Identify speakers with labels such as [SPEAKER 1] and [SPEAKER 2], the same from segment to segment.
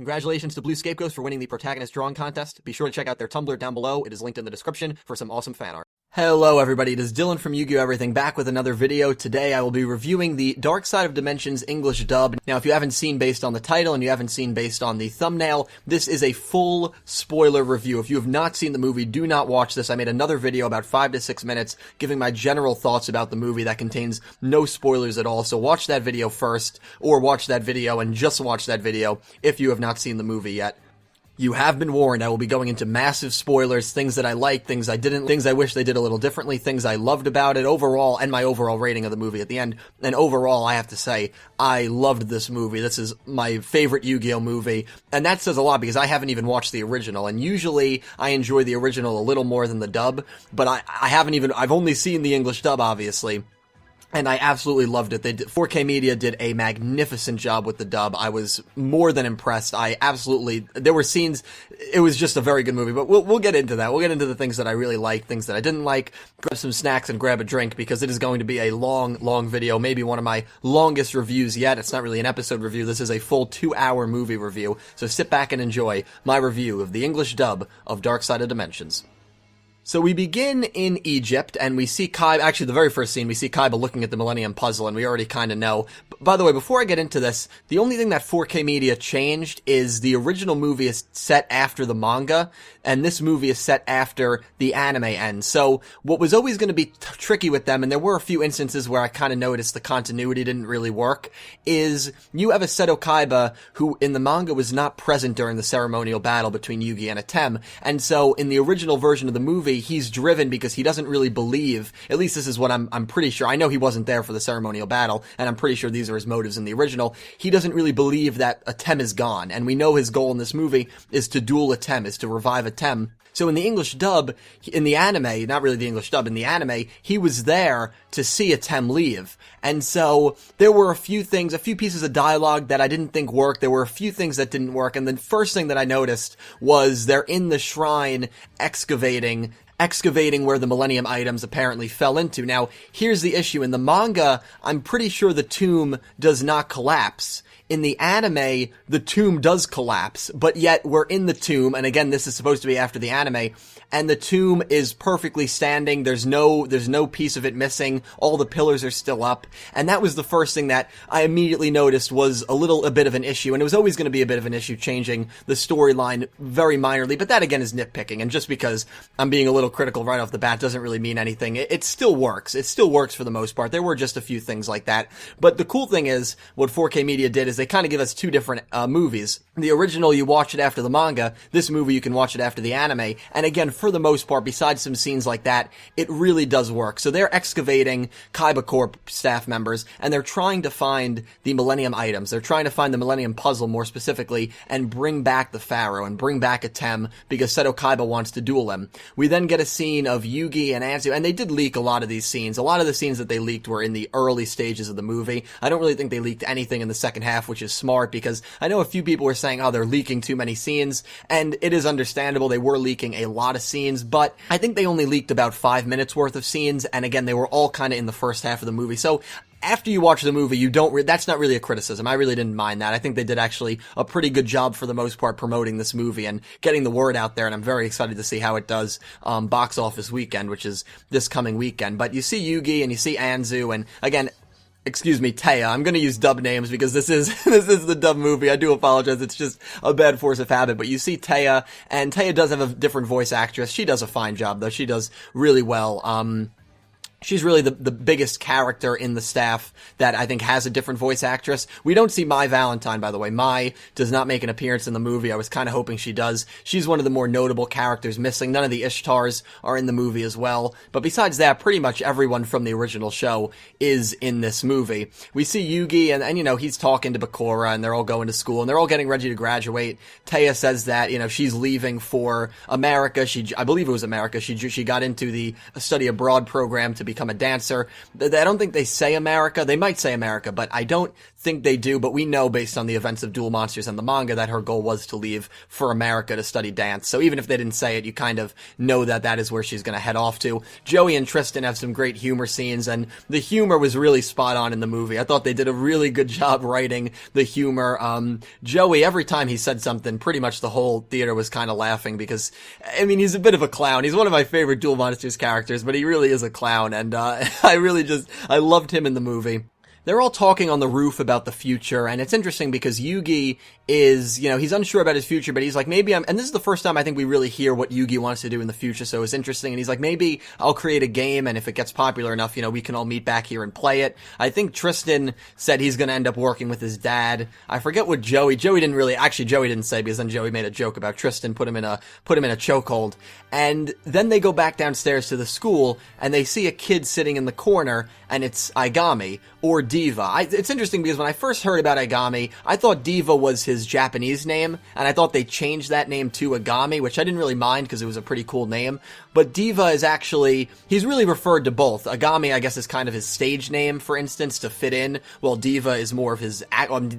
[SPEAKER 1] Congratulations to Blue Scapegoats for winning the Protagonist Drawing Contest. Be sure to check out their Tumblr down below. It is linked in the description for some awesome fan art. Hello everybody, it is Dylan from Yugioh Everything back with another video. Today I will be reviewing the Dark Side of Dimensions English dub. Now if you haven't seen based on the title and you haven't seen based on the thumbnail, this is a full spoiler review. If you have not seen the movie, do not watch this. I made another video about 5 to 6 minutes giving my general thoughts about the movie that contains no spoilers at all. So watch that video first, or watch that video and just watch that video if you have not seen the movie yet. You have been warned. I will be going into massive spoilers, things that I like, things I didn't, things I wish they did a little differently, things I loved about it overall, and my overall rating of the movie at the end. And overall, I have to say, I loved this movie. This is my favorite Yu-Gi-Oh movie, and that says a lot because I haven't even watched the original, and usually I enjoy the original a little more than the dub, but I've only seen the English dub, obviously. And I absolutely loved it. 4K Media did a magnificent job with the dub. I was more than impressed. There were scenes, it was just a very good movie, but we'll get into that. We'll get into the things that I really liked, things that I didn't like, grab some snacks and grab a drink because it is going to be a long video, maybe one of my longest reviews yet. It's not really an episode review. This is a full 2-hour movie review. So sit back and enjoy my review of the English dub of Dark Side of Dimensions. So we begin in Egypt, and we see Kaiba, actually the very first scene, we see Kaiba looking at the Millennium Puzzle, and we already kind of know. By the way, before I get into this, the only thing that 4K Media changed is the original movie is set after the manga, and this movie is set after the anime ends. So what was always going to be tricky with them, and there were a few instances where I kind of noticed the continuity didn't really work, is you have a Seto Kaiba who in the manga was not present during the ceremonial battle between Yugi and Atem, and so in the original version of the movie, he's driven because he doesn't really believe, at least this is what I'm pretty sure, I know he wasn't there for the ceremonial battle, and I'm pretty sure these are his motives in the original, he doesn't really believe that Atem is gone, and we know his goal in this movie is to duel Atem, is to revive Atem. So in the English dub, in the anime, not really the English dub, in the anime, he was there to see Atem leave. And so there were a few pieces of dialogue that I didn't think worked. There were a few things that didn't work. And the first thing that I noticed was they're in the shrine excavating where the Millennium items apparently fell into. Now, here's the issue. In the manga, I'm pretty sure the tomb does not collapse. In the anime, the tomb does collapse, but yet we're in the tomb, and again, this is supposed to be after the anime, and the tomb is perfectly standing, there's no piece of it missing, all the pillars are still up, and that was the first thing that I immediately noticed was a bit of an issue, and it was always going to be a bit of an issue changing the storyline very minorly, but that again is nitpicking, and just because I'm being a little critical right off the bat doesn't really mean anything. It still works. It still works for the most part. There were just a few things like that, but the cool thing is, what 4K Media did is they kind of give us two different movies. The original, you watch it after the manga. This movie, you can watch it after the anime. And again, for the most part, besides some scenes like that, it really does work. So they're excavating Kaiba Corp staff members, and they're trying to find the Millennium items. They're trying to find the Millennium Puzzle, more specifically, and bring back the Pharaoh, and bring back Atem, because Seto Kaiba wants to duel him. We then get a scene of Yugi and Anzu, and they did leak a lot of these scenes. A lot of the scenes that they leaked were in the early stages of the movie. I don't really think they leaked anything in the second half, which is smart, because I know a few people were saying, oh, they're leaking too many scenes, and it is understandable, they were leaking a lot of scenes, but I think they only leaked about 5 minutes worth of scenes, and again, they were all kind of in the first half of the movie, so after you watch the movie, that's not really a criticism. I really didn't mind that. I think they did actually a pretty good job for the most part promoting this movie and getting the word out there, and I'm very excited to see how it does box office weekend, which is this coming weekend. But you see Yugi and you see Anzu, and again, excuse me, Taya. I'm gonna use dub names because this is the dub movie. I do apologize. It's just a bad force of habit. But you see Taya, and Taya does have a different voice actress. She does a fine job, though. She does really well. She's really the biggest character in the staff that I think has a different voice actress. We don't see Mai Valentine, by the way. Mai does not make an appearance in the movie. I was kind of hoping she does. She's one of the more notable characters missing. None of the Ishtars are in the movie as well. But besides that, pretty much everyone from the original show is in this movie. We see Yugi, and you know, he's talking to Bakura, and they're all going to school, and they're all getting ready to graduate. Taya says that, you know, she's leaving for America. I believe it was America. She got into the study abroad program to become a dancer. I don't think they say America. They might say America, but I don't think they do. But we know based on the events of Duel Monsters and the manga that her goal was to leave for America to study dance. So even if they didn't say it, you kind of know that that is where she's going to head off to. Joey and Tristan have some great humor scenes, and the humor was really spot on in the movie. I thought they did a really good job writing the humor. Joey, every time he said something, pretty much the whole theater was kind of laughing because, I mean, he's a bit of a clown. He's one of my favorite Duel Monsters characters, but he really is a clown, and I loved him in the movie. They're all talking on the roof about the future, and it's interesting because Yugi is, he's unsure about his future, but he's like, and this is the first time I think we really hear what Yugi wants to do in the future, so it's interesting, and he's like, maybe I'll create a game, and if it gets popular enough, we can all meet back here and play it. I think Tristan said he's gonna end up working with his dad. I forget what Joey didn't say, because then Joey made a joke about Tristan, put him in a chokehold, and then they go back downstairs to the school, and they see a kid sitting in the corner, and it's Egami, or Diva. It's interesting because when I first heard about Egami, I thought Diva was his Japanese name, and I thought they changed that name to Egami, which I didn't really mind because it was a pretty cool name. But Diva is he's really referred to both. Egami, I guess, is kind of his stage name, for instance, to fit in, while Diva is more of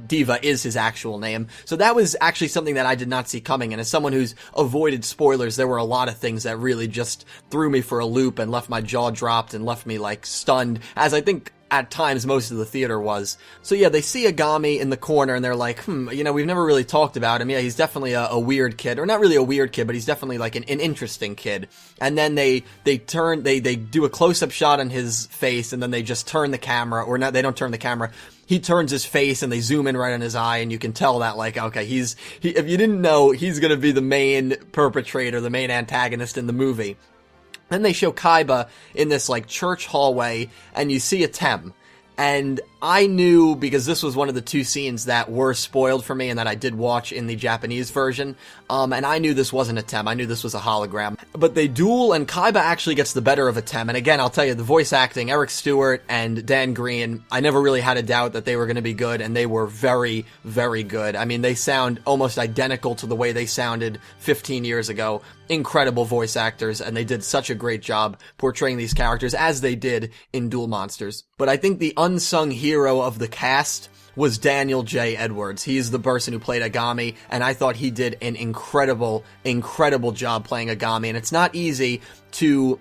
[SPEAKER 1] Diva is his actual name. So that was actually something that I did not see coming, and as someone who's avoided spoilers, there were a lot of things that really just threw me for a loop and left my jaw dropped and left me, stunned, as I think at times most of the theater was. So yeah, they see Egami in the corner and they're like, we've never really talked about him. Yeah, he's definitely a weird kid, or not really a weird kid, but he's definitely an interesting kid. And then they do a close-up shot on his face, and then they just turn the camera, or not, they don't turn the camera. He turns his face and they zoom in right on his eye, and you can tell that, okay, if you didn't know, he's gonna be the main perpetrator, the main antagonist in the movie. Then they show Kaiba in this, church hallway, and you see a Tem. And I knew, because this was one of the two scenes that were spoiled for me and that I did watch in the Japanese version, and I knew this wasn't a Tem. I knew this was a hologram. But they duel, and Kaiba actually gets the better of a Tem. And again, I'll tell you, the voice acting, Eric Stewart and Dan Green, I never really had a doubt that they were going to be good, and they were very, very good. I mean, they sound almost identical to the way they sounded 15 years ago. Incredible voice actors, and they did such a great job portraying these characters as they did in Duel Monsters. But I think the unsung hero of the cast was Daniel J. Edwards. He's the person who played Egami, and I thought he did an incredible, incredible job playing Egami, and it's not easy to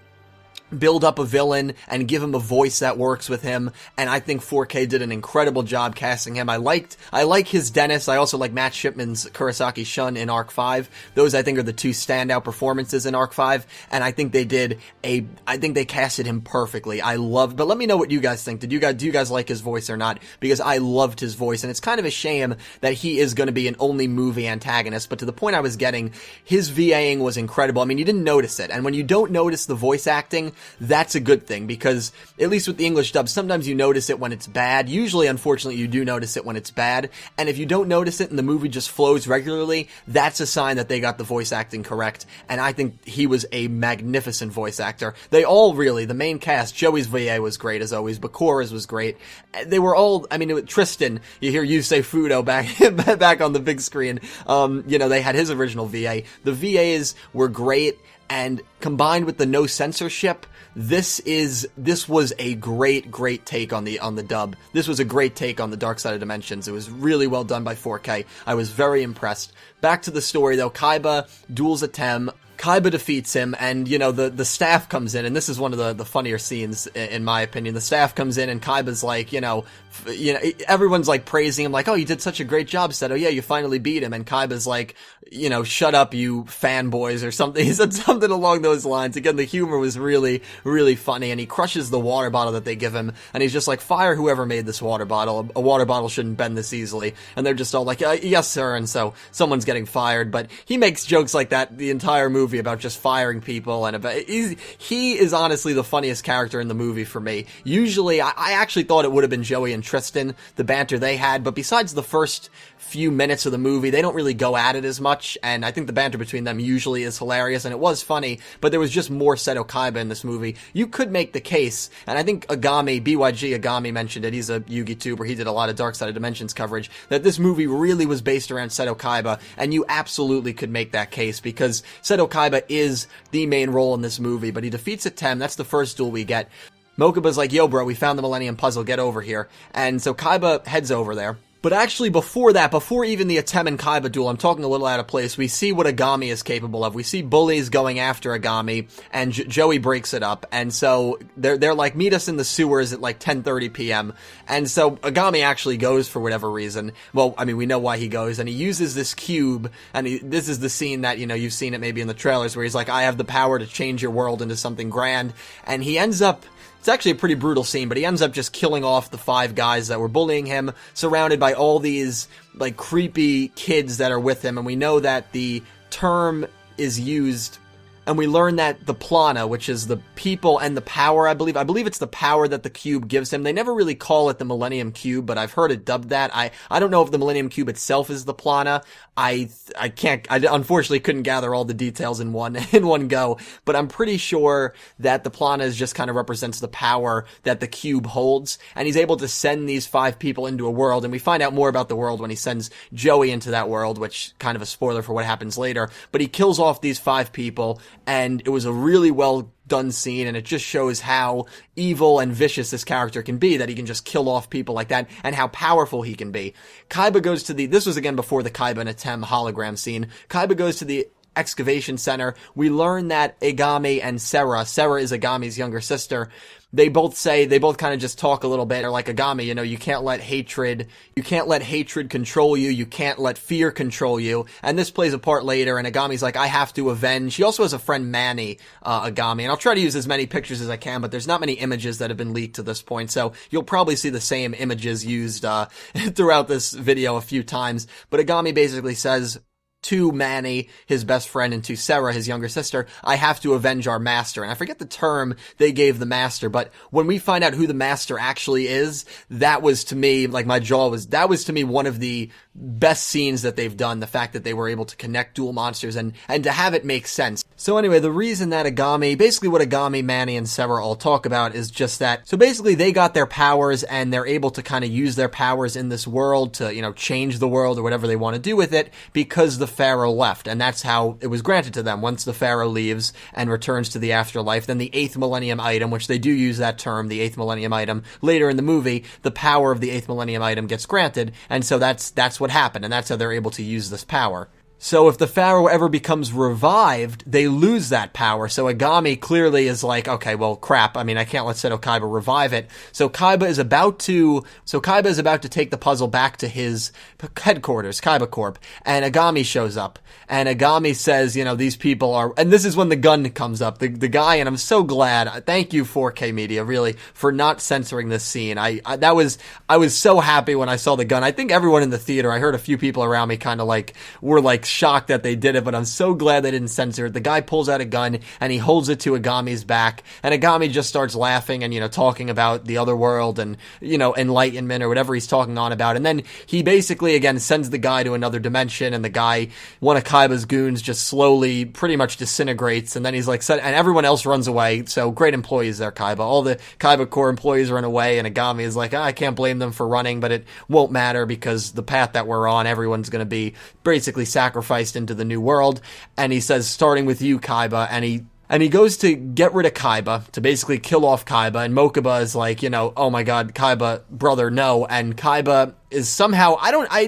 [SPEAKER 1] build up a villain and give him a voice that works with him, and I think 4K did an incredible job casting him. I like his Dennis. I also like Matt Shipman's Kurosaki Shun in Arc 5. Those, I think, are the two standout performances in Arc 5, and I think they casted him perfectly. But let me know what you guys think. Do you guys like his voice or not? Because I loved his voice, and it's kind of a shame that he is going to be an only movie antagonist, but to the point I was getting, his VAing was incredible. I mean, you didn't notice it, and when you don't notice the voice acting, that's a good thing, because at least with the English dub, sometimes you notice it when it's bad. Usually, unfortunately, you do notice it when it's bad, and if you don't notice it and the movie just flows regularly, that's a sign that they got the voice acting correct, and I think he was a magnificent voice actor. They all really, the main cast, Joey's VA was great as always, Bakura's was great. They were all, Tristan, you hear Yusei Fudo back on the big screen, they had his original VA. The VAs were great, and combined with the no censorship, this was a great take on the dub. This was a great take on the Dark Side of Dimensions. It was really well done by 4K. I was very impressed. Back to the story though, Kaiba duels a Tem. Kaiba defeats him, and, the staff comes in, and this is one of the funnier scenes, in my opinion. The staff comes in, and Kaiba's like, everyone's like praising him, like, oh, you did such a great job, said, oh yeah, you finally beat him, and Kaiba's like, shut up, you fanboys, or something. He said something along those lines. Again, the humor was really, really funny, and he crushes the water bottle that they give him, and he's just like, fire whoever made this water bottle. A water bottle shouldn't bend this easily. And they're just all like, yes, sir, and so someone's getting fired, but he makes jokes like that the entire movie about just firing people, and he is honestly the funniest character in the movie for me. Usually, I actually thought it would have been Joey and Tristan, the banter they had, but besides the first few minutes of the movie, they don't really go at it as much, and I think the banter between them usually is hilarious, and it was funny, but there was just more Seto Kaiba in this movie. You could make the case, and I think BYG Egami mentioned it, he's a Yugi tuber, he did a lot of Dark Side of Dimensions coverage, that this movie really was based around Seto Kaiba, and you absolutely could make that case, because Seto Kaiba is the main role in this movie, but he defeats a Tem. That's the first duel we get. Mokuba's like, yo bro, we found the Millennium Puzzle, get over here. And so Kaiba heads over there. But actually before that, before even the Atem and Kaiba duel, I'm talking a little out of place, we see what Egami is capable of. We see bullies going after Egami, and Joey breaks it up. And so they're like, meet us in the sewers at like 10:30 p.m. And so Egami actually goes for whatever reason. Well, I mean, we know why he goes, and he uses this cube, and this is the scene that, you know, you've seen it maybe in the trailers, where he's like, I have the power to change your world into something grand. And he ends up... It's actually a pretty brutal scene, but he ends up just killing off the 5 guys that were bullying him, surrounded by all these, like, creepy kids that are with him, and we know that the term is used, and we learn that the plana, which is the people and the power, I believe it's the power that the cube gives him. They never really call it the Millennium Cube, but I've heard it dubbed that. I don't know if the Millennium Cube itself is the plana. I unfortunately couldn't gather all the details in one go, but I'm pretty sure that the plana is just kind of represents the power that the cube holds, and he's able to send these 5 people into a world, and we find out more about the world when he sends Joey into that world, which kind of a spoiler for what happens later, but he kills off these 5 people, and it was a really well done scene, and it just shows how evil and vicious this character can be, that he can just kill off people like that, and how powerful he can be. Kaiba goes to this was again before the Kaiba and Atem hologram scene. Kaiba goes to the excavation center. We learn that Egami and Sera is Egami's younger sister, they both kind of just talk a little bit, or like Egami, you know, you can't let hatred control you, you can't let fear control you, and this plays a part later, and Egami's like, I have to avenge. He also has a friend, Manny, Egami, and I'll try to use as many pictures as I can, but there's not many images that have been leaked to this point, so you'll probably see the same images used, throughout this video a few times, but Egami basically says to Manny, his best friend, and to Sera, his younger sister, I have to avenge our master. And I forget the term they gave the master, but when we find out who the master actually is, that was to me, like that was to me one of the best scenes that they've done, the fact that they were able to connect dual monsters and to have it make sense. So anyway, the reason that basically what Egami, Manny, and Sera all talk about is just that, so basically they got their powers and they're able to kind of use their powers in this world to, you know, change the world or whatever they want to do with it, because the Pharaoh left, and that's how it was granted to them. Once the Pharaoh leaves and returns to the afterlife, then the 8th Millennium Item, which they do use that term, the 8th Millennium Item, later in the movie, the power of the 8th Millennium Item gets granted, and so that's what happened, and that's how they're able to use this power. So if the Pharaoh ever becomes revived, they lose that power. So Egami clearly is like, okay, well, crap. I mean, I can't let Seto Kaiba revive it. So Kaiba is about to take the puzzle back to his headquarters, Kaiba Corp. And Egami shows up. And Egami says, you know, these people are, and this is when the gun comes up. The guy, and I'm so glad. Thank you 4K Media, really, for not censoring this scene. I was so happy when I saw the gun. I think everyone in the theater, I heard a few people around me kind of like, were like, shocked that they did it, but I'm so glad they didn't censor it. The guy pulls out a gun and he holds it to Agami's back, and Egami just starts laughing and, you know, talking about the other world and, you know, enlightenment or whatever he's talking on about, and then he basically again sends the guy to another dimension, and the guy, one of Kaiba's goons, just slowly pretty much disintegrates, and then he's like, and everyone else runs away. So great employees there, Kaiba. All the Kaiba Core employees run away, and Egami is like, I can't blame them for running, but it won't matter because the path that we're on, everyone's going to be basically sacrificed into the new world. And he says, starting with you, Kaiba, and he goes to get rid of Kaiba, to basically kill off Kaiba, and Mokuba is like, you know, oh my god, Kaiba, brother, no, and Kaiba is somehow,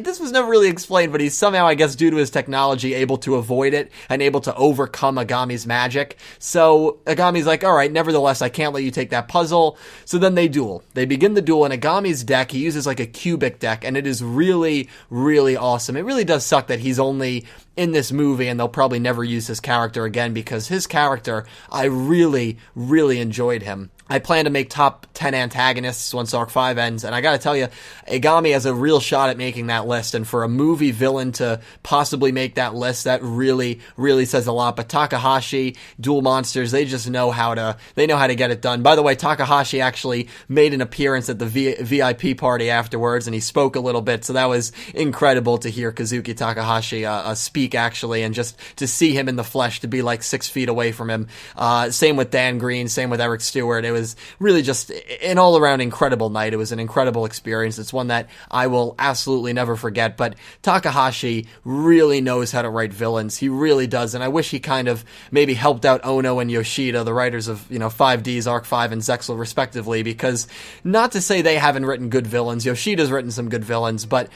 [SPEAKER 1] this was never really explained, but he's somehow, I guess, due to his technology, able to avoid it and able to overcome Agami's magic. So Agami's like, all right, nevertheless, I can't let you take that puzzle. So then they duel. They begin the duel, and Agami's deck, he uses like a cubic deck, and it is really, really awesome. It really does suck that he's only in this movie, and they'll probably never use his character again, because his character, I really, really enjoyed him. I plan to make top 10 antagonists once Arc 5 ends, and I gotta tell you, Egami has a real shot at making that list, and for a movie villain to possibly make that list, that really, really says a lot. But Takahashi, Duel Monsters, they know how to get it done. By the way, Takahashi actually made an appearance at the VIP party afterwards, and he spoke a little bit, so that was incredible to hear Kazuki Takahashi speak, actually, and just to see him in the flesh, to be like 6 feet away from him. Same with Dan Green, same with Eric Stewart. It was really just an all-around incredible night. It was an incredible experience. It's one that I will absolutely never forget, but Takahashi really knows how to write villains. He really does, and I wish he kind of maybe helped out Ono and Yoshida, the writers of, 5D's Arc 5 and Zexal respectively, because not to say they haven't written good villains. Yoshida's written some good villains, but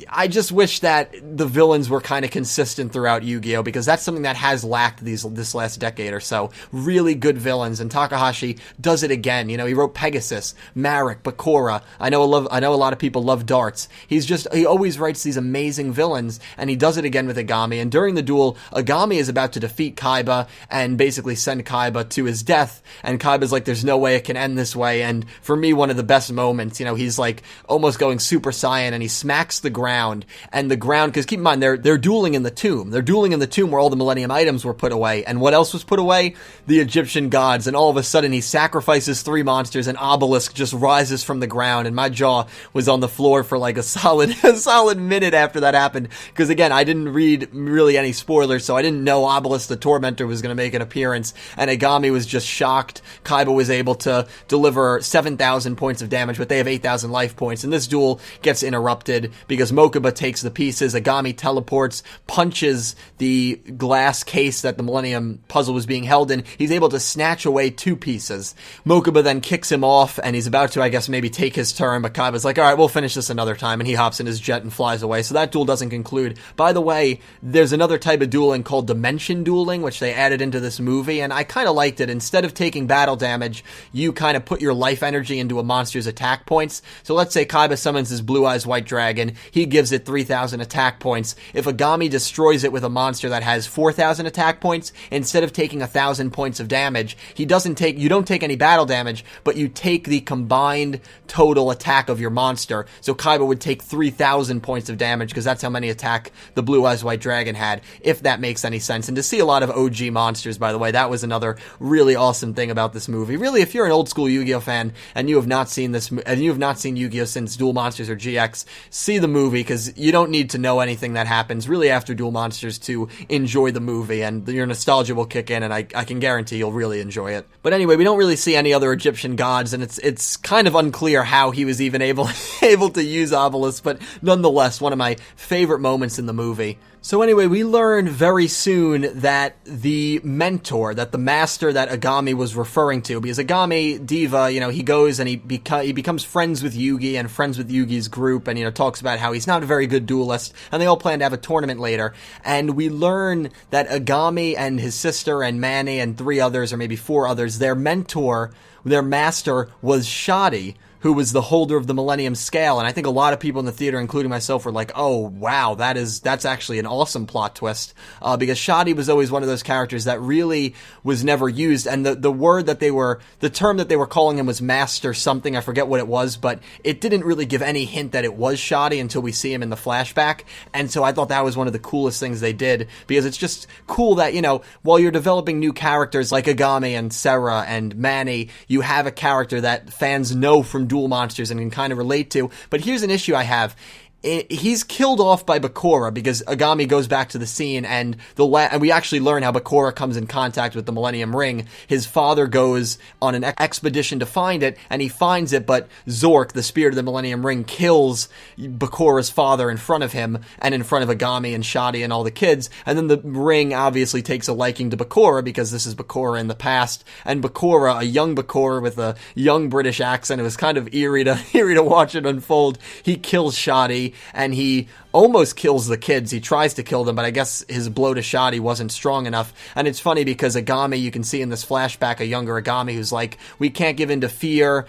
[SPEAKER 1] I just wish that the villains were kind of consistent throughout Yu-Gi-Oh! Because that's something that has lacked this last decade or so. Really good villains, and Takahashi does it again. He wrote Pegasus, Marek, Bakura. I know a lot of people love darts. He always writes these amazing villains, and he does it again with Egami. And during the duel, Egami is about to defeat Kaiba and basically send Kaiba to his death, and Kaiba's like, there's no way it can end this way. And for me, one of the best moments, he's like almost going Super Saiyan, and he smacks the ground, and the ground, because keep in mind, they're dueling in the tomb. They're dueling in the tomb where all the Millennium items were put away. And what else was put away? The Egyptian gods. And all of a sudden, he sacrifices 3 monsters, and Obelisk just rises from the ground, and my jaw was on the floor for like a solid minute after that happened, because again, I didn't read really any spoilers, so I didn't know Obelisk the Tormentor was going to make an appearance, and Egami was just shocked. Kaiba was able to deliver 7,000 points of damage, but they have 8,000 life points, and this duel gets interrupted because Mokuba takes the pieces. Egami teleports, punches the glass case that the Millennium puzzle was being held in. He's able to snatch away 2 pieces. Mokuba then kicks him off, and he's about to, I guess, maybe take his turn, but Kaiba's like, alright, we'll finish this another time, and he hops in his jet and flies away. So that duel doesn't conclude. By the way, there's another type of dueling called Dimension Dueling, which they added into this movie, and I kind of liked it. Instead of taking battle damage, you kind of put your life energy into a monster's attack points. So let's say Kaiba summons his Blue Eyes White Dragon, he gives it 3,000 attack points. If Egami destroys it with a monster that has 4,000 attack points, instead of taking 1,000 points of damage, you don't take any battle damage, but you take the combined total attack of your monster. So Kaiba would take 3,000 points of damage, because that's how many attack the Blue Eyes White Dragon had, if that makes any sense. And to see a lot of OG monsters, by the way, that was another really awesome thing about this movie. Really, if you're an old school Yu-Gi-Oh fan and you have not seen Yu-Gi-Oh since Duel Monsters or GX, see the movie, because you don't need to know anything that happens really after Duel Monsters to enjoy the movie, and your nostalgia will kick in, and I can guarantee you'll really enjoy it. But anyway, we don't really see any other Egyptian gods, and it's kind of unclear how he was even able to use Obelisk, but nonetheless, one of my favorite moments in the movie. So anyway, we learn very soon that the mentor, that the master that Egami was referring to, because Egami, Diva, he goes and he becomes friends with Yugi and friends with Yugi's group, and, talks about how he's not a very good duelist, and they all plan to have a tournament later. And we learn that Egami and his sister and Manny and 3 others, or maybe 4 others, their mentor, their master, was Shadi, who was the holder of the Millennium Scale. And I think a lot of people in the theater, including myself, were like, oh, wow, that's actually an awesome plot twist. Because Shadi was always one of those characters that really was never used. And the term that they were calling him was Master something. I forget what it was, but it didn't really give any hint that it was Shadi until we see him in the flashback. And so I thought that was one of the coolest things they did, because it's just cool that, while you're developing new characters like Egami and Serra and Manny, you have a character that fans know from Duel Monsters and can kind of relate to. But here's an issue I have. He's killed off by Bakura, because Egami goes back to the scene, and we actually learn how Bakura comes in contact with the Millennium Ring. His father goes on an expedition to find it, and he finds it, but Zork, the spirit of the Millennium Ring, kills Bakura's father in front of him, and in front of Egami and Shadi and all the kids. And then the ring obviously takes a liking to Bakura, because this is Bakura in the past, and Bakura, a young Bakura with a young British accent, it was kind of eerie to watch it unfold. He kills Shadi, and he almost kills the kids. He tries to kill them, but I guess his blow to Shadi wasn't strong enough. And it's funny because Egami, you can see in this flashback a younger Egami who's like, we can't give in to fear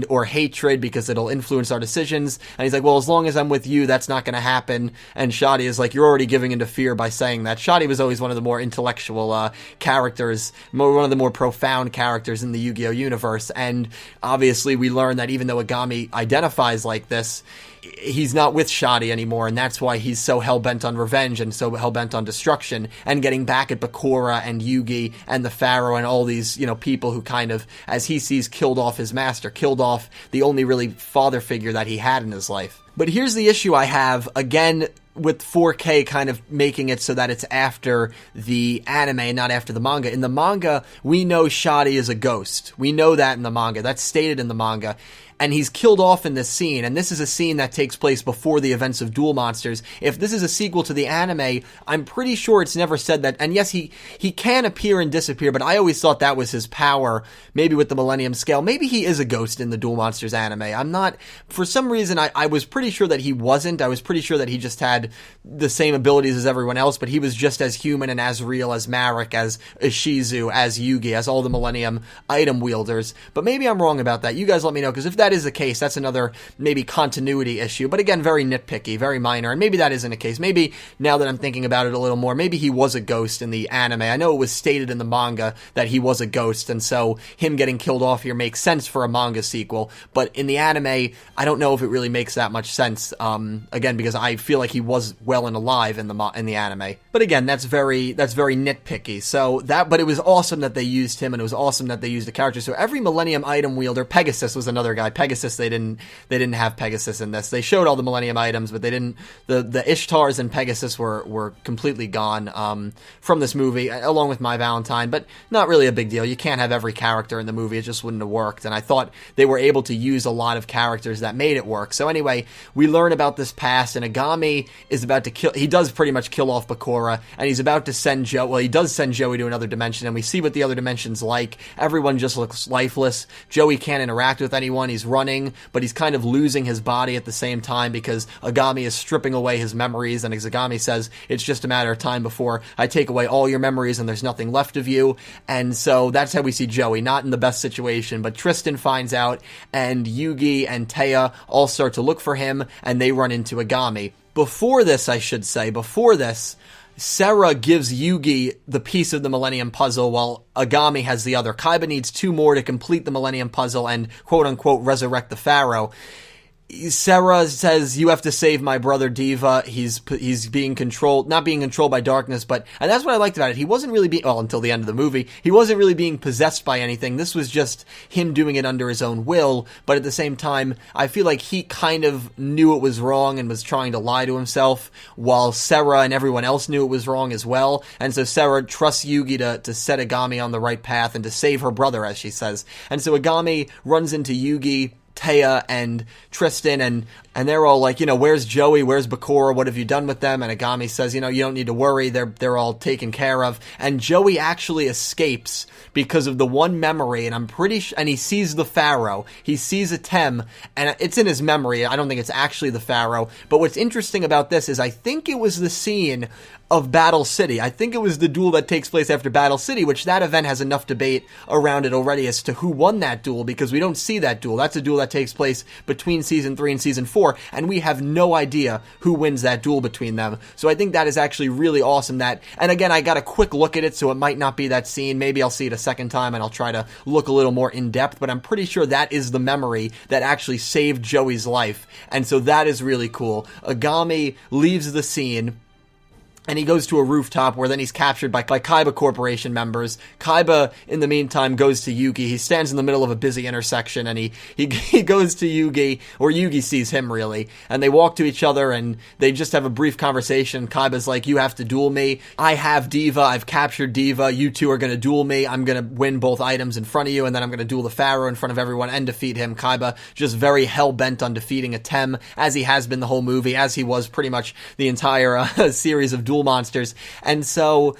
[SPEAKER 1] or hatred because it'll influence our decisions. And he's like, well, as long as I'm with you, that's not going to happen. And Shadi is like, you're already giving in to fear by saying that. Shadi was always one of the more intellectual characters, one of the more profound characters in the Yu-Gi-Oh universe. And obviously we learn that even though Egami identifies like this, he's not with Shadi anymore, and that's why he's so hell-bent on revenge and so hell-bent on destruction and getting back at Bakura and Yugi and the Pharaoh and all these, people who kind of, as he sees, killed off his master, killed off the only really father figure that he had in his life. But here's the issue I have, again, with 4K kind of making it so that it's after the anime, not after the manga. In the manga, we know Shadi is a ghost. We know that in the manga. That's stated in the manga. And he's killed off in this scene, and this is a scene that takes place before the events of Duel Monsters. If this is a sequel to the anime, I'm pretty sure it's never said that, and yes, he can appear and disappear, but I always thought that was his power, maybe with the Millennium Scale. Maybe he is a ghost in the Duel Monsters anime. I'm not, for some reason, I was pretty sure that he wasn't. I was pretty sure that he just had the same abilities as everyone else, but he was just as human and as real as Marek, as Ishizu, as Yugi, as all the Millennium item wielders. But maybe I'm wrong about that. You guys let me know, because if that is the case, that's another maybe continuity issue, but again, very nitpicky, very minor, and maybe that isn't the case. Maybe, now that I'm thinking about it a little more, maybe he was a ghost in the anime. I know it was stated in the manga that he was a ghost, and so him getting killed off here makes sense for a manga sequel, but in the anime, I don't know if it really makes that much sense, again, because I feel like he was well and alive in the anime. But again, that's very nitpicky, but it was awesome that they used him, and it was awesome that they used the character. So every Millennium item wielder, Pegasus was another guy. Pegasus, they didn't have Pegasus in this. They showed all the Millennium items, but they didn't. The Ishtars and Pegasus were completely gone from this movie, along with My Valentine. But not really a big deal. You can't have every character in the movie; it just wouldn't have worked. And I thought they were able to use a lot of characters that made it work. So anyway, we learn about this past, and Egami is about to kill. He does pretty much kill off Bakura, and he's about to send Joe. Well, he does send Joey to another dimension, and we see what the other dimension's like. Everyone just looks lifeless. Joey can't interact with anyone. He's running, but he's kind of losing his body at the same time because Egami is stripping away his memories, and as Egami says, it's just a matter of time before I take away all your memories and there's nothing left of you. And so that's how we see Joey, not in the best situation, but Tristan finds out, and Yugi and Taya all start to look for him, and they run into Egami. Before this, Sarah gives Yugi the piece of the Millennium Puzzle while Egami has the other. Kaiba needs 2 more to complete the Millennium Puzzle and quote-unquote resurrect the Pharaoh. Sarah says, you have to save my brother Diva. He's being controlled, not being controlled by darkness, and that's what I liked about it. He wasn't really being, until the end of the movie, he wasn't really being possessed by anything. This was just him doing it under his own will, but at the same time, I feel like he kind of knew it was wrong and was trying to lie to himself, while Sarah and everyone else knew it was wrong as well, and so Sarah trusts Yugi to set Egami on the right path and to save her brother, as she says. And so Egami runs into Yugi, Taya, and Tristan, and they're all like, where's Joey, where's Bakura, what have you done with them? And Egami says, you don't need to worry, they're all taken care of. And Joey actually escapes because of the one memory, and I'm pretty sure, and he sees the Pharaoh, he sees a Tem, and it's in his memory, I don't think it's actually the Pharaoh. But what's interesting about this is I think it was the scene of Battle City. I think it was the duel that takes place after Battle City, which that event has enough debate around it already as to who won that duel, because we don't see that duel. That's a duel that takes place between Season 3 and Season 4, and we have no idea who wins that duel between them. So I think that is actually really awesome and again, I got a quick look at it, so it might not be that scene. Maybe I'll see it a second time and I'll try to look a little more in depth, but I'm pretty sure that is the memory that actually saved Joey's life, and so that is really cool. Egami leaves the scene, and he goes to a rooftop where then he's captured by Kaiba Corporation members. Kaiba, in the meantime, goes to Yugi. He stands in the middle of a busy intersection, and he goes to Yugi, or Yugi sees him, really, and they walk to each other, and they just have a brief conversation. Kaiba's like, you have to duel me. I have Diva. I've captured Diva. You two are going to duel me. I'm going to win both items in front of you, and then I'm going to duel the Pharaoh in front of everyone and defeat him. Kaiba just very hell-bent on defeating a Tem, as he has been the whole movie, as he was pretty much the entire series of Duel Monsters. And so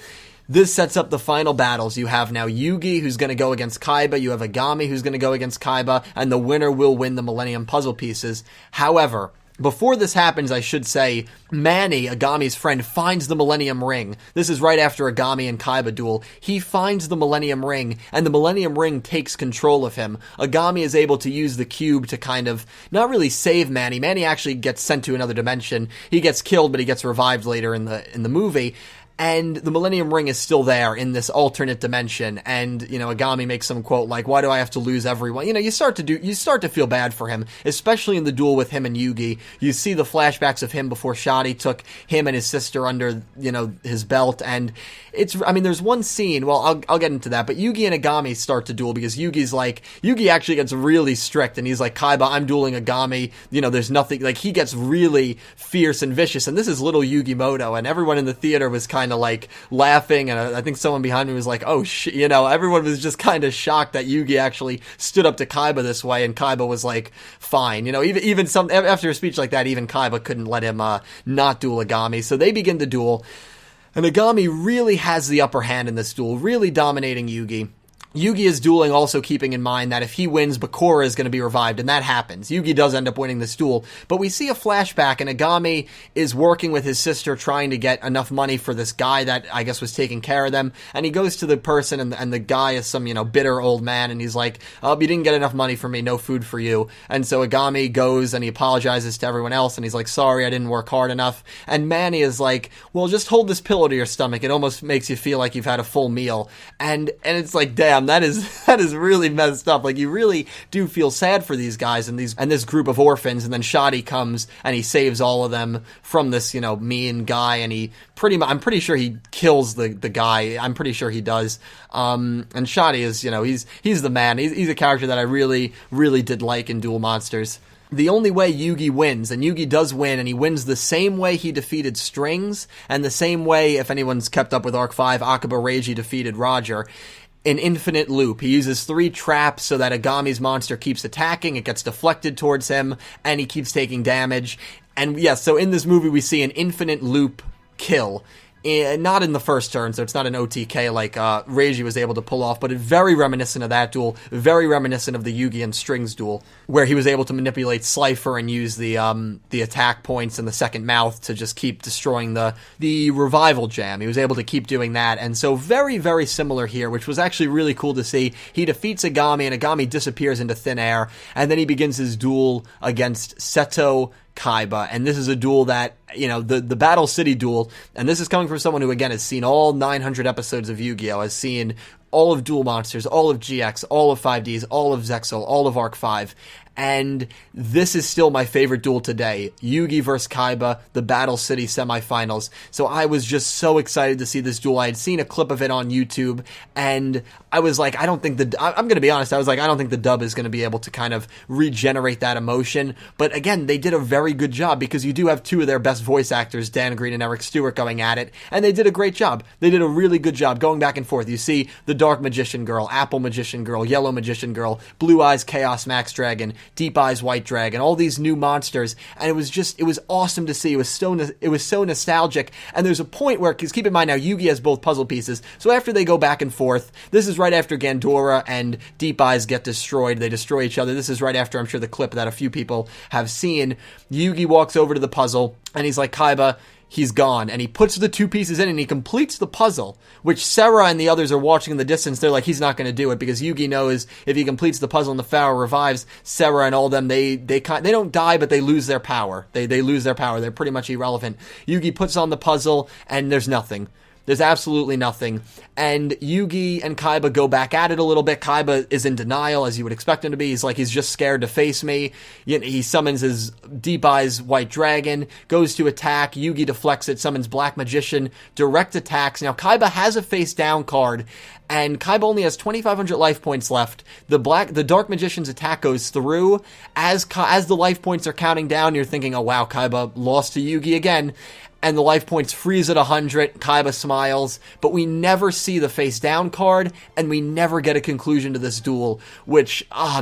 [SPEAKER 1] this sets up the final battles. You have now Yugi, who's going to go against Kaiba. You have Egami, who's going to go against Kaiba, and the winner will win the Millennium Puzzle pieces. However, before this happens, I should say, Manny, Agami's friend, finds the Millennium Ring. This is right after Egami and Kaiba duel. He finds the Millennium Ring, and the Millennium Ring takes control of him. Egami is able to use the cube to kind of, not really save Manny. Manny actually gets sent to another dimension. He gets killed, but he gets revived later in the movie. and the Millennium Ring is still there in this alternate dimension, and, you know, Egami makes some quote like, why do I have to lose everyone? You know, you start to feel bad for him, especially in the duel with him and Yugi. You see the flashbacks of him before Shadi took him and his sister under, you know, his belt, and I mean, there's one scene, well, I'll get into that, but Yugi and Egami start to duel, because Yugi actually gets really strict, and he's like, Kaiba, I'm dueling Egami, you know, there's nothing, like, he gets really fierce and vicious, and this is little Yugi Moto, and everyone in the theater was kind of, like, laughing, and I think someone behind me was like, oh, shit, you know, everyone was just kind of shocked that Yugi actually stood up to Kaiba this way, and Kaiba was like, fine, you know, even after a speech like that, even Kaiba couldn't let him, not duel Egami, so they begin to duel, and Egami really has the upper hand in this duel, really dominating Yugi. Yugi is dueling, also keeping in mind that if he wins, Bakura is going to be revived, and that happens. Yugi does end up winning this duel, but we see a flashback, and Egami is working with his sister trying to get enough money for this guy that I guess was taking care of them, and he goes to the person, and the guy is some, you know, bitter old man, and he's like, oh, you didn't get enough money for me, no food for you, and so Egami goes, and he apologizes to everyone else, and he's like, sorry, I didn't work hard enough, and Manny is like, well, just hold this pillow to your stomach, it almost makes you feel like you've had a full meal, and it's like, damn, that is really messed up. Like, you really do feel sad for these guys and this group of orphans, and then Shadi comes and he saves all of them from this, you know, mean guy, and I'm pretty sure he kills the guy. I'm pretty sure he does. And Shadi is, you know, he's the man. He's a character that I really, really did like in Duel Monsters. The only way Yugi wins, and Yugi does win, and he wins the same way he defeated Strings, and the same way, if anyone's kept up with Arc 5, Akiba Reiji defeated Roger, an infinite loop. He uses 3 traps so that Agami's monster keeps attacking, it gets deflected towards him, and he keeps taking damage. And yes, so in this movie we see an infinite loop kill. Not in the first turn, so it's not an OTK like Reiji was able to pull off, but it's very reminiscent of that duel, very reminiscent of the Yugi and Strings duel, where he was able to manipulate Slifer and use the attack points and the second mouth to just keep destroying the revival jam. He was able to keep doing that, and so very, very similar here, which was actually really cool to see. He defeats Egami, and Egami disappears into thin air, and then he begins his duel against Seto Kaiba, and this is a duel that, you know, the Battle City duel, and this is coming from someone who, again, has seen all 900 episodes of Yu-Gi-Oh!, has seen all of Duel Monsters, all of GX, all of 5Ds, all of Zexal, all of Arc 5, and this is still my favorite duel today. Yugi vs. Kaiba, the Battle City semifinals. So I was just so excited to see this duel. I had seen a clip of it on YouTube, and I was like, I'm going to be honest, I was like, I don't think the dub is going to be able to kind of regenerate that emotion. But again, they did a very good job, because you do have 2 of their best voice actors, Dan Green and Eric Stewart, going at it, and they did a great job. They did a really good job going back and forth. You see the Dark Magician Girl, Apple Magician Girl, Yellow Magician Girl, Blue Eyes Chaos Max Dragon, Deep Eyes White Dragon, all these new monsters, and it was awesome to see. It was so nostalgic, and there's a point where, because keep in mind now, Yugi has both puzzle pieces, so after they go back and forth, this is right after Gandora and Deep Eyes get destroyed, they destroy each other, this is right after, I'm sure, the clip that a few people have seen. Yugi walks over to the puzzle, and he's like, Kaiba, he's gone, and he puts the 2 pieces in, and he completes the puzzle, which Sarah and the others are watching in the distance. They're like, he's not going to do it, because Yugi knows if he completes the puzzle and the Pharaoh revives, Sarah and all them, they don't die, but they lose their power. They lose their power. They're pretty much irrelevant. Yugi puts on the puzzle, and there's nothing. There's absolutely nothing. And Yugi and Kaiba go back at it a little bit. Kaiba is in denial, as you would expect him to be. He's like, he's just scared to face me. He summons his Deep Eyes White Dragon, goes to attack. Yugi deflects it, summons Black Magician, direct attacks. Now, Kaiba has a face down card, and Kaiba only has 2,500 life points left. The Dark Magician's attack goes through. As the life points are counting down, you're thinking, oh wow, Kaiba lost to Yugi again. And the life points freeze at 100, Kaiba smiles, but we never see the face down card, and we never get a conclusion to this duel, which, I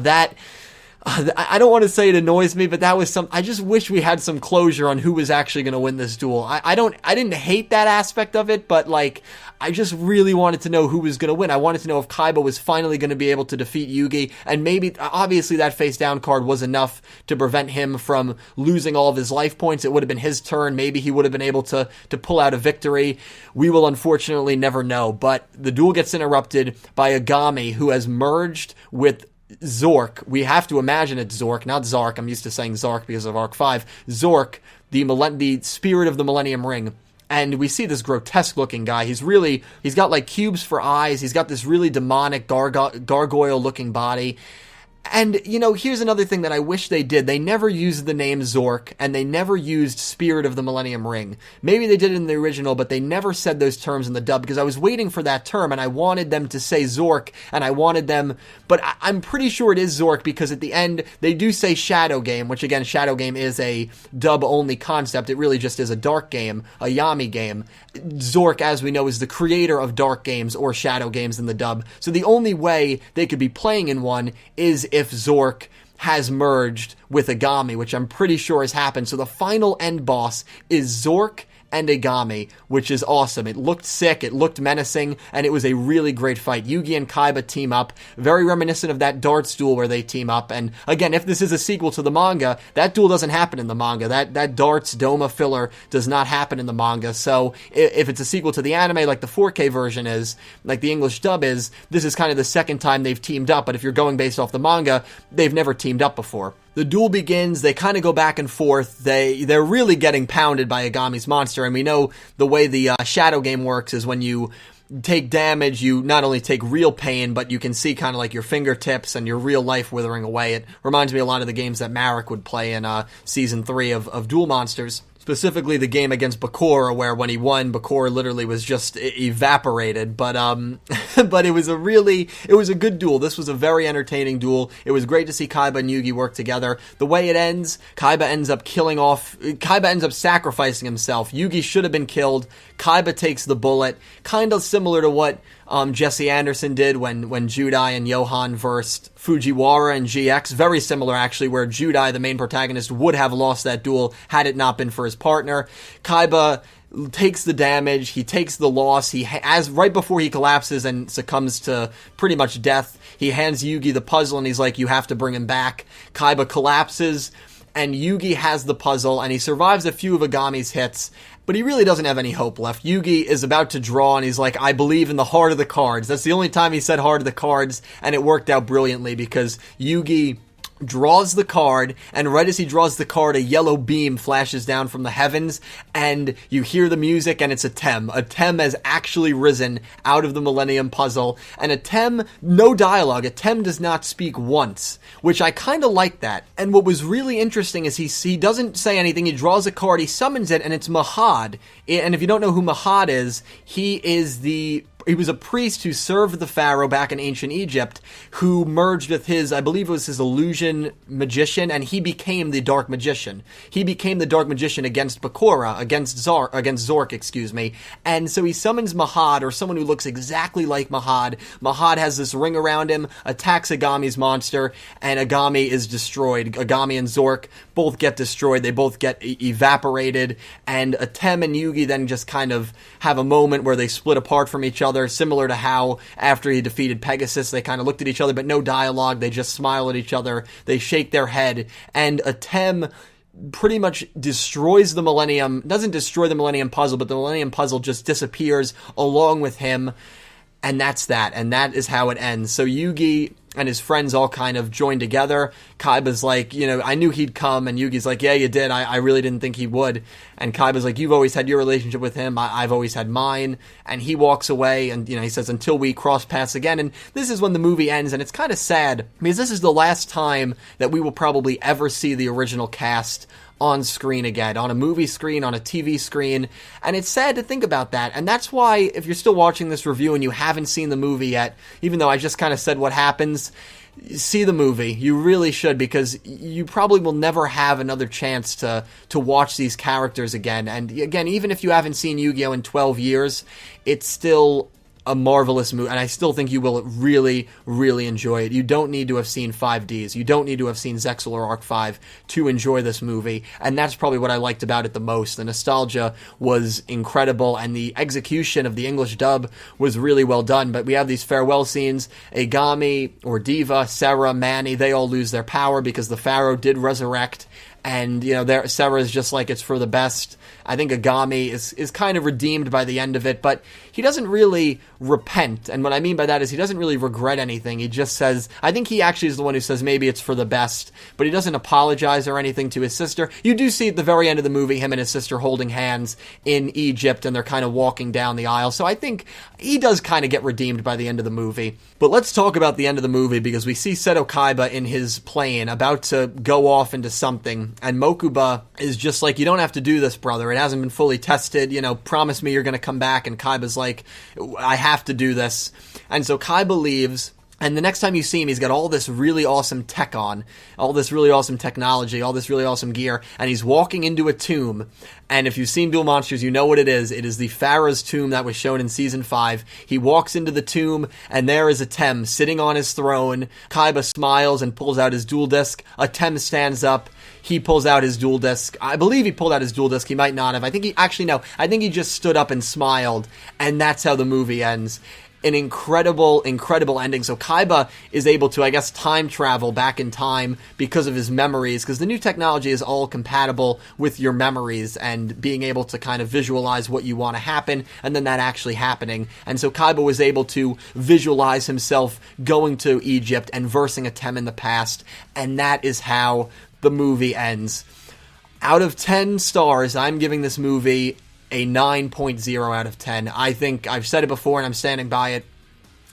[SPEAKER 1] don't want to say it annoys me, but that was I just wish we had some closure on who was actually going to win this duel. I didn't hate that aspect of it, but like, I just really wanted to know who was going to win. I wanted to know if Kaiba was finally going to be able to defeat Yugi, and maybe, obviously that face down card was enough to prevent him from losing all of his life points. It would have been his turn. Maybe he would have been able to pull out a victory. We will unfortunately never know, but the duel gets interrupted by Egami, who has merged with Zork. We have to imagine it's Zork, not Zark. I'm used to saying Zark because of Arc 5. Zork, the spirit of the Millennium Ring. and we see this grotesque looking guy. He's got like cubes for eyes. He's got this really demonic gargoyle looking body. And, you know, here's another thing that I wish they did. They never used the name Zork, and they never used Spirit of the Millennium Ring. Maybe they did it in the original, but they never said those terms in the dub, because I was waiting for that term, and I wanted them to say Zork, and I wanted them... But I'm pretty sure it is Zork, because at the end, they do say Shadow Game, which, again, Shadow Game is a dub-only concept. It really just is a dark game, a Yami game. Zork, as we know, is the creator of dark games or shadow games in the dub. So the only way they could be playing in one is if Zork has merged with Egami, which I'm pretty sure has happened. So the final end boss is Zork and Egami, which is awesome. It looked sick, it looked menacing, and it was a really great fight. Yugi and Kaiba team up, very reminiscent of that darts duel where they team up, and again, if this is a sequel to the manga, that duel doesn't happen in the manga. That darts Doma filler does not happen in the manga, so if it's a sequel to the anime like the 4K version is, like the English dub is, this is kind of the second time they've teamed up, but if you're going based off the manga, they've never teamed up before. The duel begins, they kind of go back and forth, they're really getting pounded by Agami's monster, and we know the way the shadow game works is when you take damage, you not only take real pain, but you can see kind of like your fingertips and your real life withering away. It reminds me a lot of the games that Marek would play in Season 3 of Duel Monsters. Specifically the game against Bakura, where when he won, Bakura literally was just evaporated. But but it was a good duel. This was a very entertaining duel. It was great to see Kaiba and Yugi work together. The way it ends, Kaiba ends up sacrificing himself. Yugi should have been killed. Kaiba takes the bullet, kind of similar to what Jesse Anderson did when Judai and Johan versed Fujiwara and GX. Very similar, actually, where Judai, the main protagonist, would have lost that duel had it not been for his partner. Kaiba takes the damage, he takes the loss, right before he collapses and succumbs to pretty much death, he hands Yugi the puzzle and he's like, you have to bring him back. Kaiba collapses, and Yugi has the puzzle, and he survives a few of Agami's hits, but he really doesn't have any hope left. Yugi is about to draw, and he's like, I believe in the heart of the cards. That's the only time he said heart of the cards, and it worked out brilliantly, because Yugi draws the card, and right as he draws the card, a yellow beam flashes down from the heavens, and you hear the music, and it's Atem. Atem has actually risen out of the Millennium Puzzle, and Atem, no dialogue, Atem does not speak once, which I kind of like that. And what was really interesting is he doesn't say anything, he draws a card, he summons it, and it's Mahad. And if you don't know who Mahad is, he was a priest who served the pharaoh back in ancient Egypt, who merged with I believe it was his illusion magician, and he became the dark magician. He became the dark magician against Bakura, against Zork, excuse me. And so he summons Mahad, or someone who looks exactly like Mahad. Mahad has this ring around him, attacks Agami's monster, and Egami is destroyed. Egami and Zork both get destroyed. They both get evaporated, and Atem and Yugi then just kind of have a moment where they split apart from each other, similar to how after he defeated Pegasus, they kind of looked at each other, but no dialogue. They just smile at each other. They shake their head, and Atem pretty much doesn't destroy the Millennium Puzzle, but the Millennium Puzzle just disappears along with him, and that's that. And that is how it ends. So Yugi and his friends all kind of join together. Kaiba's like, I knew he'd come, and Yugi's like, yeah, you did. I really didn't think he would. And Kaiba's like, you've always had your relationship with him. I've always had mine. And he walks away, and, he says, until we cross paths again. And this is when the movie ends, and it's kind of sad, because this is the last time that we will probably ever see the original cast on screen again, on a movie screen, on a TV screen, and it's sad to think about that. And that's why, if you're still watching this review and you haven't seen the movie yet, even though I just kind of said what happens, see the movie. You really should, because you probably will never have another chance to watch these characters again. And again, even if you haven't seen Yu-Gi-Oh! In 12 years, it's still a marvelous movie, and I still think you will really, really enjoy it. You don't need to have seen 5Ds. You don't need to have seen Zexal or Arc 5 to enjoy this movie, and that's probably what I liked about it the most. The nostalgia was incredible, and the execution of the English dub was really well done, but we have these farewell scenes. Egami, or Diva, Sarah, Manny, they all lose their power because the Pharaoh did resurrect, and, Sarah is just like, it's for the best, I think Egami is kind of redeemed by the end of it, but he doesn't really repent. And what I mean by that is he doesn't really regret anything. He just says, I think he actually is the one who says maybe it's for the best, but he doesn't apologize or anything to his sister. You do see at the very end of the movie him and his sister holding hands in Egypt, and they're kind of walking down the aisle. So I think he does kind of get redeemed by the end of the movie. But let's talk about the end of the movie, because we see Seto Kaiba in his plane about to go off into something, and Mokuba is just like, you don't have to do this, brother. It hasn't been fully tested. Promise me you're going to come back. And Kaiba's like, I have to do this. And so Kaiba leaves. And the next time you see him, he's got all this really awesome tech on, all this really awesome technology, all this really awesome gear, and he's walking into a tomb. And if you've seen Duel Monsters, you know what it is. It is the Pharaoh's tomb that was shown in Season 5. He walks into the tomb, and there is Atem sitting on his throne. Kaiba smiles and pulls out his duel disc. Atem stands up. He pulls out his duel disc. I believe he pulled out his duel disc. He might not have. I think he just stood up and smiled, and that's how the movie ends. An incredible, incredible ending. So Kaiba is able to, I guess, time travel back in time because of his memories, because the new technology is all compatible with your memories and being able to kind of visualize what you want to happen and then that actually happening. And so Kaiba was able to visualize himself going to Egypt and versing Atem in the past, and that is how the movie ends. Out of 10 stars, I'm giving this movie a 9.0 out of 10. I think I've said it before and I'm standing by it.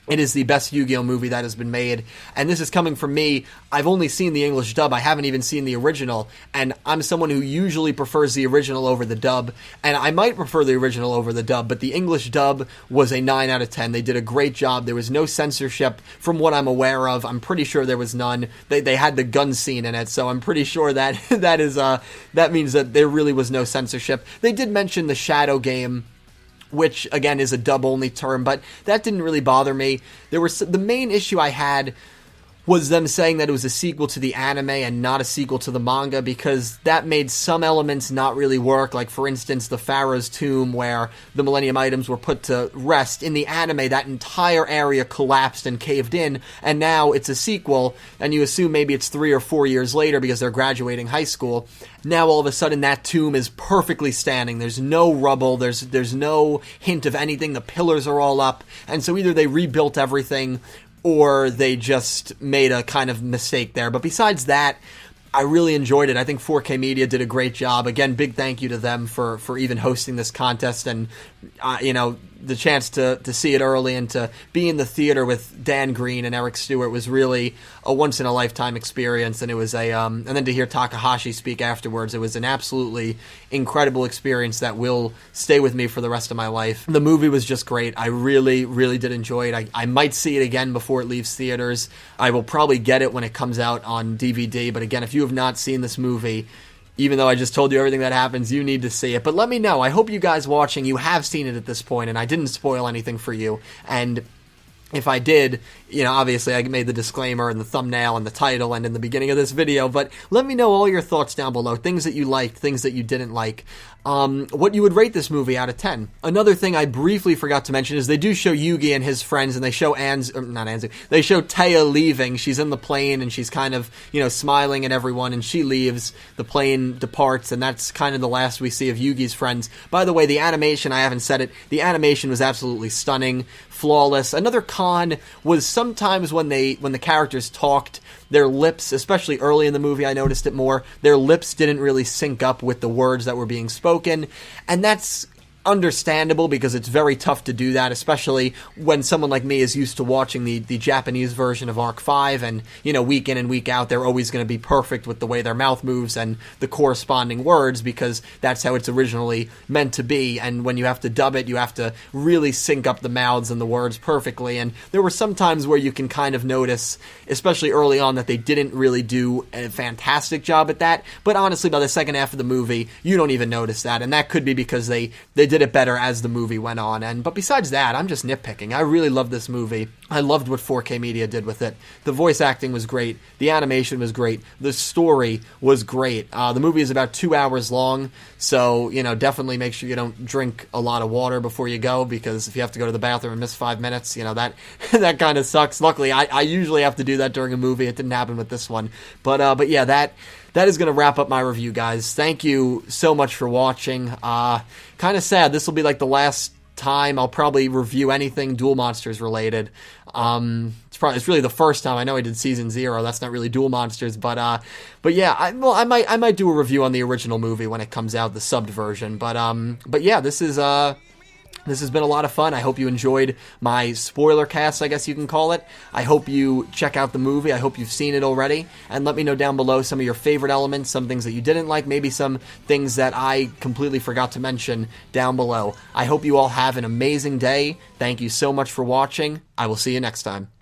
[SPEAKER 1] It is the best Yu-Gi-Oh movie that has been made, and this is coming from me. I've only seen the English dub. I haven't even seen the original, and I'm someone who usually prefers the original over the dub, and I might prefer the original over the dub, but the English dub was a 9 out of 10. They did a great job. There was no censorship from what I'm aware of. I'm pretty sure there was none. They had the gun scene in it, so I'm pretty sure that that means that there really was no censorship. They did mention the Shadow game, which, again, is a dub-only term, but that didn't really bother me. The main issue I had was them saying that it was a sequel to the anime and not a sequel to the manga, because that made some elements not really work. Like, for instance, the Pharaoh's tomb, where the Millennium items were put to rest. In the anime, that entire area collapsed and caved in, and now it's a sequel, and you assume maybe it's 3 or 4 years later because they're graduating high school. Now, all of a sudden, that tomb is perfectly standing. There's no rubble. There's no hint of anything. The pillars are all up. And so either they rebuilt everything or they just made a kind of mistake there. But besides that, I really enjoyed it. I think 4K Media did a great job. Again, big thank you to them for even hosting this contest, and the chance to see it early and to be in the theater with Dan Green and Eric Stewart was really a once in a lifetime experience. And it was and then to hear Takahashi speak afterwards, it was an absolutely incredible experience that will stay with me for the rest of my life. The movie was just great. I really, really did enjoy it. I might see it again before it leaves theaters. I will probably get it when it comes out on DVD. But again, if you have not seen this movie, even though I just told you everything that happens, you need to see it. But let me know. I hope you guys watching, you have seen it at this point, and I didn't spoil anything for you. And if I did, obviously I made the disclaimer in the thumbnail and the title and in the beginning of this video, but let me know all your thoughts down below. Things that you liked, things that you didn't like. What you would rate this movie out of 10. Another thing I briefly forgot to mention is they do show Yugi and his friends, and they show they show Taya leaving. She's in the plane, and she's kind of, smiling at everyone, and she leaves. The plane departs, and that's kind of the last we see of Yugi's friends. By the way, the animation, I haven't said it, the animation was absolutely stunning, flawless. Another con was sometimes when the characters talked, their lips, especially early in the movie, I noticed it more, their lips didn't really sync up with the words that were being spoken, and that's understandable because it's very tough to do that, especially when someone like me is used to watching the Japanese version of Arc 5, and, week in and week out, they're always going to be perfect with the way their mouth moves and the corresponding words, because that's how it's originally meant to be, and when you have to dub it, you have to really sync up the mouths and the words perfectly, and there were some times where you can kind of notice, especially early on, that they didn't really do a fantastic job at that, but honestly, by the second half of the movie, you don't even notice that, and that could be because they did it better as the movie went on. But besides that, I'm just nitpicking. I really loved this movie. I loved what 4K Media did with it. The voice acting was great. The animation was great. The story was great. The movie is about 2 hours long, so, definitely make sure you don't drink a lot of water before you go, because if you have to go to the bathroom and miss 5 minutes, that that kind of sucks. Luckily, I usually have to do that during a movie. It didn't happen with this one. But yeah, that that is going to wrap up my review, guys. Thank you so much for watching. Kind of sad. This will be like the last time I'll probably review anything Duel Monsters related. It's really the first time. I know I did Season 0. That's not really Duel Monsters, but yeah, I might do a review on the original movie when it comes out, the subbed version. But yeah, this has been a lot of fun. I hope you enjoyed my spoiler cast, I guess you can call it. I hope you check out the movie. I hope you've seen it already. And let me know down below some of your favorite elements, some things that you didn't like, maybe some things that I completely forgot to mention down below. I hope you all have an amazing day. Thank you so much for watching. I will see you next time.